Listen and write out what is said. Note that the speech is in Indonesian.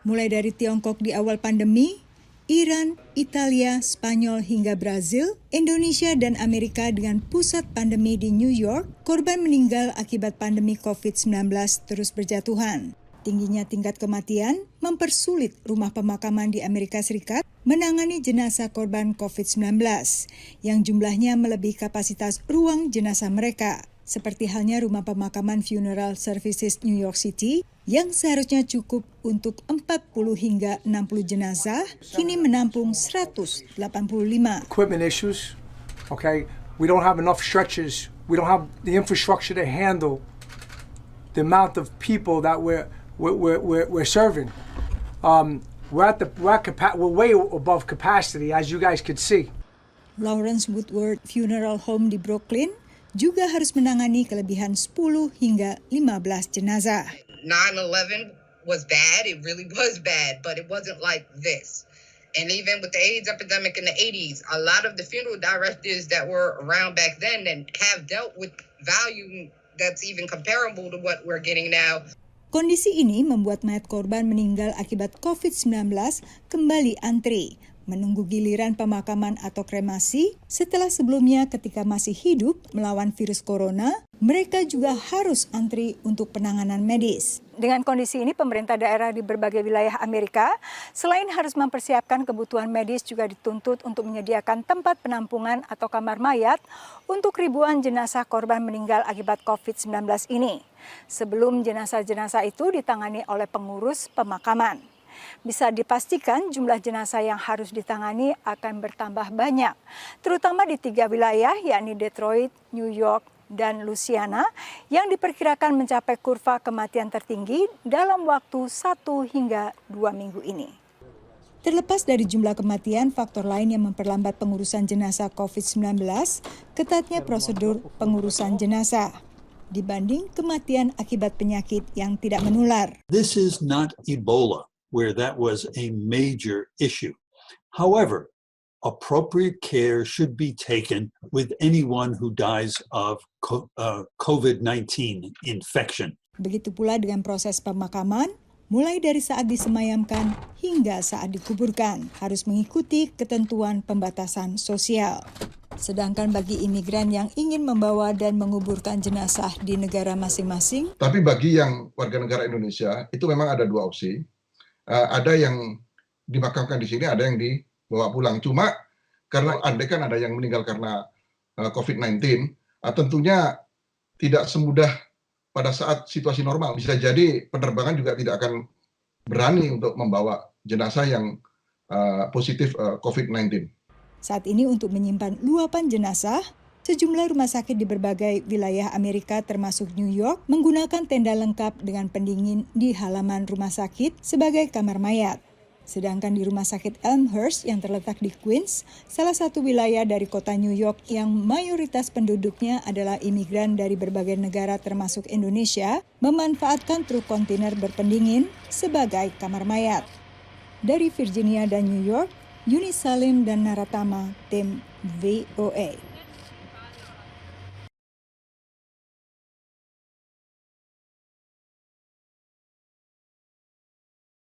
Mulai dari Tiongkok di awal pandemi, Iran, Italia, Spanyol hingga Brazil, Indonesia dan Amerika dengan pusat pandemi di New York, korban meninggal akibat pandemi COVID-19 terus berjatuhan. Tingginya tingkat kematian mempersulit rumah pemakaman di Amerika Serikat menangani jenazah korban COVID-19 yang jumlahnya melebihi kapasitas ruang jenazah mereka, seperti halnya rumah pemakaman Funeral Services New York City yang seharusnya cukup untuk 40 hingga 60 jenazah, kini menampung 185. Equipment issues, okay? We don't have enough stretchers. We don't have the infrastructure to handle the amount of people that we're serving. We're way above capacity, as you guys could see. Lawrence Woodward Funeral Home di Brooklyn juga harus menangani kelebihan 10 hingga 15 jenazah. 9/11 was bad, it really was bad, but it wasn't like this. And even with the AIDS epidemic in the 80s, a lot of the funeral directors that were around back then and have dealt with value that's even comparable to what we're getting now. Kondisi ini membuat mayat korban meninggal akibat COVID-19 kembali antri, menunggu giliran pemakaman atau kremasi setelah sebelumnya ketika masih hidup melawan virus corona, mereka juga harus antri untuk penanganan medis. Dengan kondisi ini, pemerintah daerah di berbagai wilayah Amerika selain harus mempersiapkan kebutuhan medis juga dituntut untuk menyediakan tempat penampungan atau kamar mayat untuk ribuan jenazah korban meninggal akibat COVID-19 ini. Sebelum jenazah-jenazah itu ditangani oleh pengurus pemakaman. Bisa dipastikan jumlah jenazah yang harus ditangani akan bertambah banyak, terutama di 3 wilayah yakni Detroit, New York, dan Louisiana yang diperkirakan mencapai kurva kematian tertinggi dalam waktu 1 hingga 2 minggu ini. Terlepas dari jumlah kematian, faktor lain yang memperlambat pengurusan jenazah COVID-19, ketatnya prosedur pengurusan jenazah dibanding kematian akibat penyakit yang tidak menular. This is not Ebola, where that was a major issue. However, appropriate care should be taken with anyone who dies of COVID-19 infection. Begitu pula dengan proses pemakaman, mulai dari saat disemayamkan hingga saat dikuburkan, harus mengikuti ketentuan pembatasan sosial. Sedangkan bagi imigran yang ingin membawa dan menguburkan jenazah di negara masing-masing. Tapi bagi yang warga negara Indonesia, itu memang ada 2 opsi. Ada yang dimakamkan di sini, ada yang dibawa pulang. Cuma karena andai kan ada yang meninggal karena COVID-19, tentunya tidak semudah pada saat situasi normal. Bisa jadi penerbangan juga tidak akan berani untuk membawa jenazah yang positif COVID-19. Saat ini untuk menyimpan luapan jenazah, sejumlah rumah sakit di berbagai wilayah Amerika termasuk New York menggunakan tenda lengkap dengan pendingin di halaman rumah sakit sebagai kamar mayat. Sedangkan di rumah sakit Elmhurst yang terletak di Queens, salah satu wilayah dari kota New York yang mayoritas penduduknya adalah imigran dari berbagai negara termasuk Indonesia, memanfaatkan truk kontainer berpendingin sebagai kamar mayat. Dari Virginia dan New York, Yuni Salim dan Naratama, tim VOA.